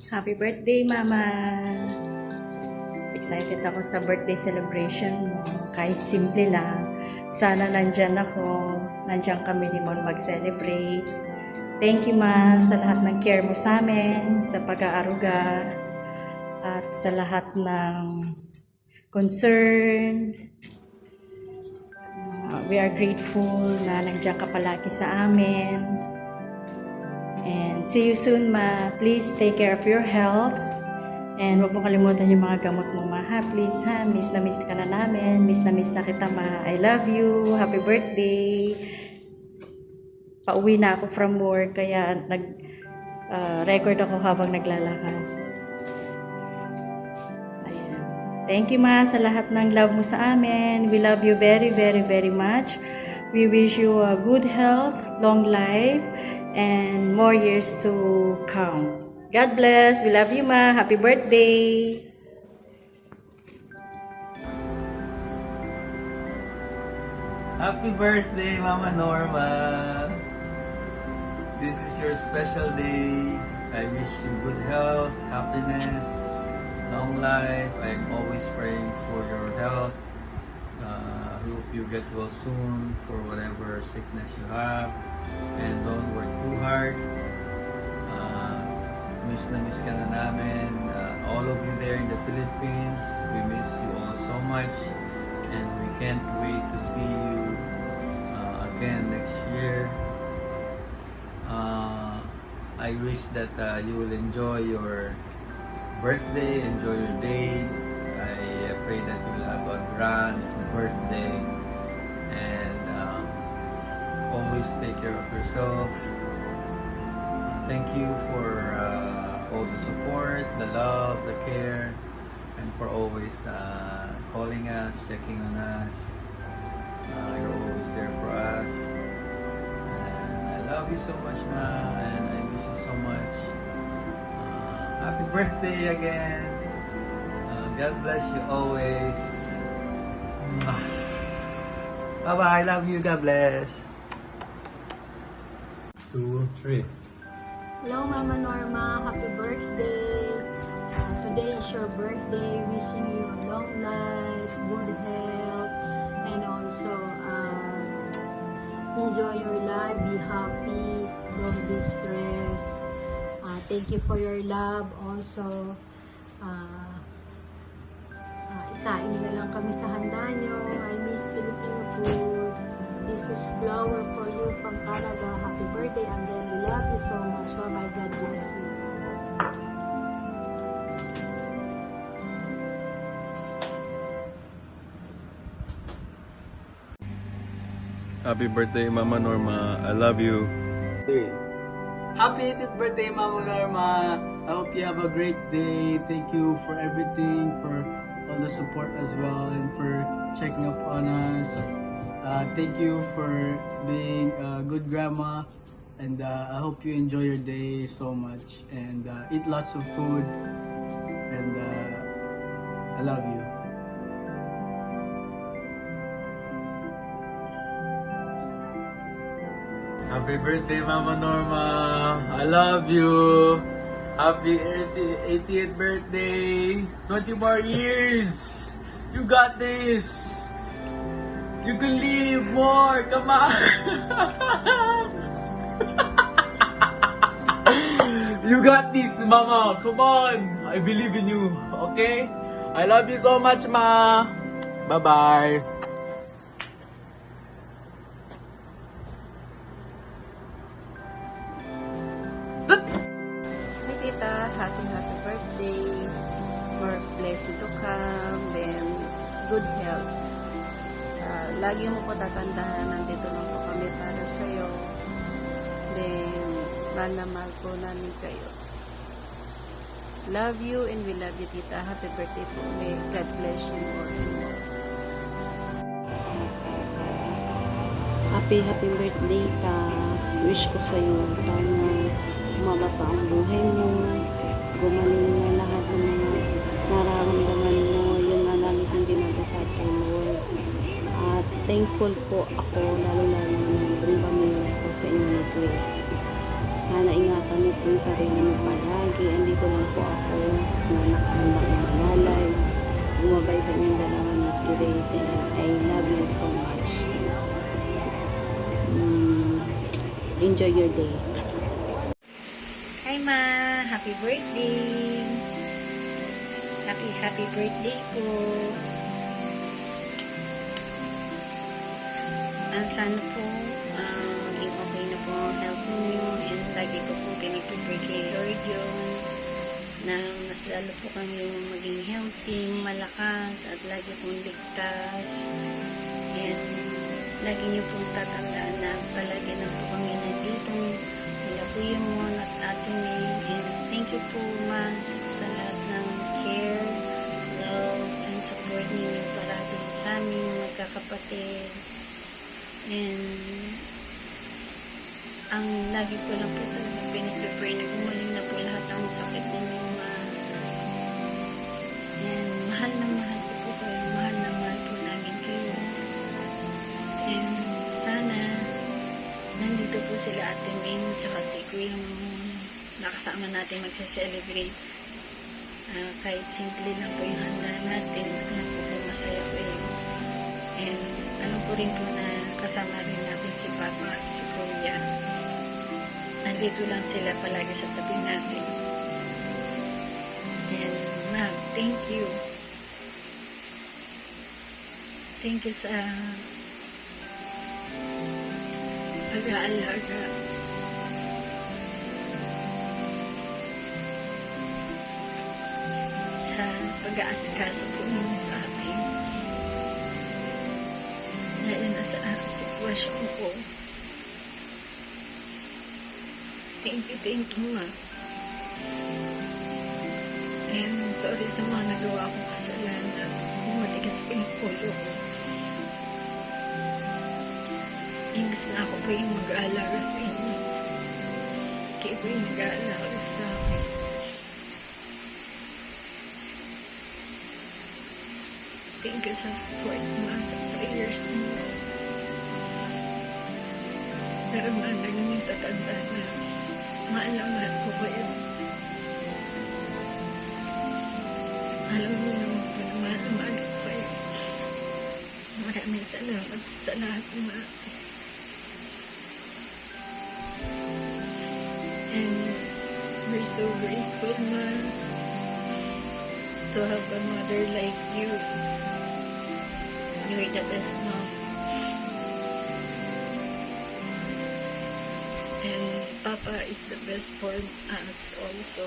Happy birthday, Mama! Excited ako sa birthday celebration mo. Kahit simple lang. Sana nandyan ako. Nandyan kami ni Mon mag-celebrate. Thank you, Ma, sa lahat ng care mo sa amin, sa pag-aaruga, at sa lahat ng concern. We are grateful na nandiyan ka palagi sa amin. And see you soon, Ma. Please take care of your health. And huwag mo kalimutan yung mga gamot mo, Ma. Ha? Please, ha? Miss na miss ka na namin. Miss na miss na kita, Ma. I love you. Happy birthday. Pauwi na ako from work, kaya nag-record ako habang naglalakad. Ayan. Thank you, Ma, sa lahat ng love mo sa amin. We love you very, very, very much. We wish you a good health, long life, and more years to come. God bless. We love you, Ma. Happy birthday. Happy birthday, Mama Norma. This is your special day. I wish you good health, happiness, long life. I'm always praying for your health. I hope you get well soon for whatever sickness you have. And don't work too hard. Miss na miss ka na namin. All of you there in the Philippines, we miss you all so much. And we can't wait to see you again next year. I wish that you will enjoy your birthday, enjoy your day. I pray that you will have a grand birthday and always take care of yourself. Thank you for all the support, the love, the care, and for always calling us, checking on us. You're always there for us. And I love you so much, Ma, and I miss you so much. Happy birthday again. God bless you always. Bye-bye. I love you. God bless. 2, 3. Hello, Mama Norma. Happy birthday. Today is your birthday. Wishing you a long life, good health, and also enjoy your life. Be happy. Don't be stressed. Thank you for your love. Also, ikain na lang kami sa handa nyo. I miss Filipino food. This is flower for you from Canada. Happy birthday again. We love you so much. Bye-bye. God bless you. Happy birthday, Mama Norma. I love you. Happy 80th birthday, Mama Norma. I hope you have a great day. Thank you for everything, for all the support as well, and for checking up on us. Thank you for being a good grandma, and I hope you enjoy your day so much, and eat lots of food, and I love you. Happy birthday, Mama Norma. I love you. Happy 80th birthday. 20 more years. You got this. You can live more. Come on. You got this, Mama. Come on. I believe in you. Okay? I love you so much, Ma. Bye-bye. Hi, Tita. Happy birthday. More blessing to come. Then, good health. Lagi mo po tatandaan, nandito lang po kami para sa'yo. Then, mahal na mahal po namin kayo. Love you and we love you, Tita. Happy birthday po. May God bless you more and more. Happy birthday ka. Wish ko sa'yo sana umaba pa ang buhay mo. Gumaling na lahat ng mga nararamdaman mo. Yun na lagi kong dinadasal kay Lord. At thankful po ako, lalo-lalo ng buong pamilya ko sa inyo ni Grace. Sana ingatan mo po yung sarili mo palagi. Andito lang po Enjoy your day. Hi ma, happy birthday. Happy birthday po. Sana po maging okay na po ang health niyo, and lagi ko po pinipipray kay Lord yun na mas lalo po kami maging healthy, malakas, at lagi pong ligtas, and lagi niyo pong tatandaan na palagi na po kami nandito nila Kuya Mon at Ate May, and thank you po ma sa lahat ng care, love, and support niyo parati sa amin magkakapatid. And ang lagi ko lang po talaga pinipipray na gumaling na po lahat ang sakit ninyo ma. And mahal ko po kayo, mahal po namin kayo. And sana nandito po sila Ate Ming tsaka si Kuya Mon, nakasama natin magse-celebrate. Kahit simple lang po yung handa natin, alam ko po masaya kayo. And alam ko rin po na kasama rin natin si Papa at si Kuya. Nandito lang sila palagi sa tabi natin. And ma'am, thank you. Thank you sa pag-aalaga. Sa pag-aasikaso po ninyo sa akin. Lalo na sa sitwasyon ko. Thank you, ma. And sorry sa mga nagawa kong kasalanan. Matigas pa yung ulo ko. Imbis na ako pa yung mag-aalaga sa inyo. Kayo pa yung mag-aalaga sa akin. Thank you sa support mo, sa prayers mo. Pero mahal yung tatanda na maalaman ko kayo. Alam mo naman po na mahal ko kayo. Maraming salamat sa lahat ng mga. And we're so grateful, ma, to have a mother like you. You're the best mom. And Papa is the best for us also.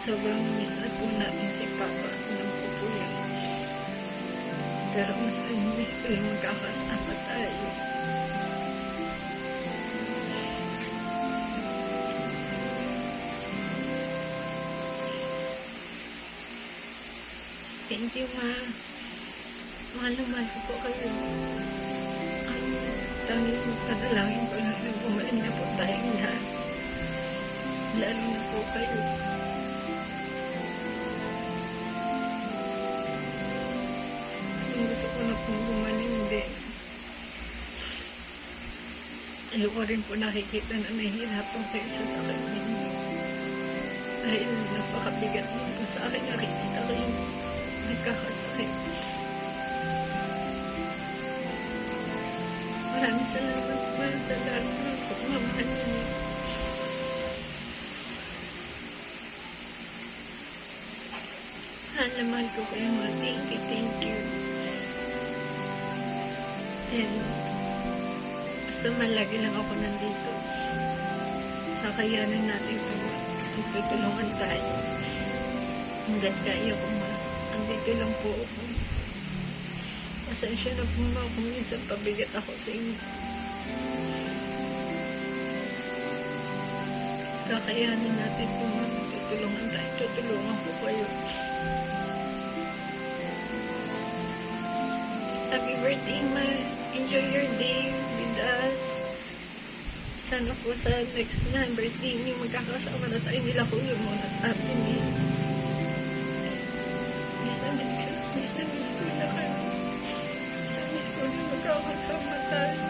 Sobrang miss na po natin si Papa. Alam ko po yan. Pero mas miss ko yung magkakasama tayo. Thank you, ma. Mahal ko po kayo. Ang tanging panalangin ko lang na gumaling na po tayong lahat. Lalo na po kayo. Gusto ko na pong gumaling din. Ayoko rin po nakikita na nahihirapan kayo sa sakit ninyo. Dahil napakabigat din po sa akin nakikita kayo nagkakasakit. Maraming salamat pa sa lahat ng pagmamahal ninyo. Mahal ko kayo mga thank you. And basta malagi lang ako nandito. Kakayanan natin ito. Magtutulungan tayo. Hanggat kaya ko ma. Andito lang po ako. Pasensya na po ma kung minsan pabigat ako sa inyo. Kakayanin natin po ma. Tutulungan tayo. Tutulungan po kayo. Happy birthday ma. Enjoy your day with us. Sana po sa next na birthday niyo magkakasama na tayo nila Kuya Mon at Ate May. Miss nila kayo. Miss ko na magkakasama tayo.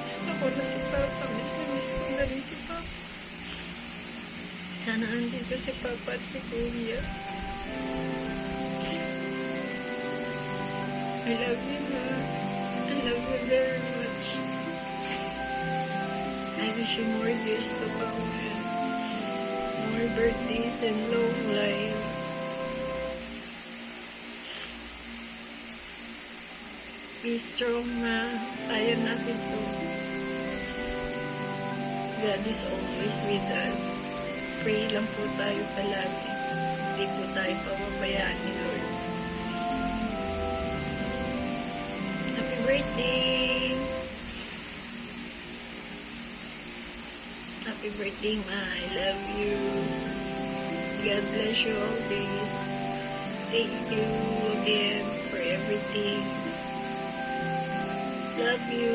Miss ko na si Papa. Miss ko na rin si Papa. Sana andito si Papa at si Kuya. I love you, Ma. I love you very much. I wish you more years to come and more birthdays and long life. Be strong, Ma. Kaya natin to. God is always with us. Pray lang po tayo palagi. Hindi po tayo pababayaan ni Lord. Happy birthday! Happy birthday, Ma. I love you. God bless you always. Thank you again for everything. Love you.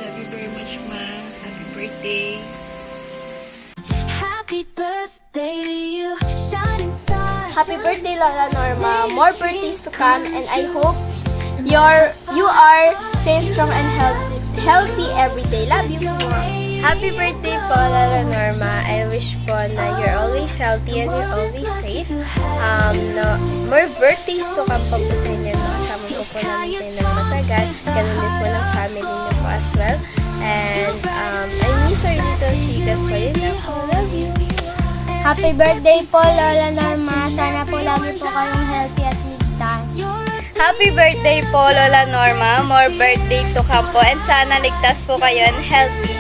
Love you very much, Ma. Happy birthday. Happy birthday to you, shining star. Happy birthday, Lola Norma. More birthdays to come, and I hope you are safe, strong, and healthy every day. Love you. Happy birthday po, Lola Norma. I wish po na you're always healthy and you're always safe. More birthdays to come po sa inyo. Nakasama ko po namin kayo ng matagal. Ganun din po ng family niyo po as well. And I miss our little chicas po. Yun lang po. Love you. Happy birthday po, Lola Norma. Sana po lagi po kayong healthy at ligtas. Happy birthday po, Lola Norma. More birthday to come po. And sana ligtas po kayo and healthy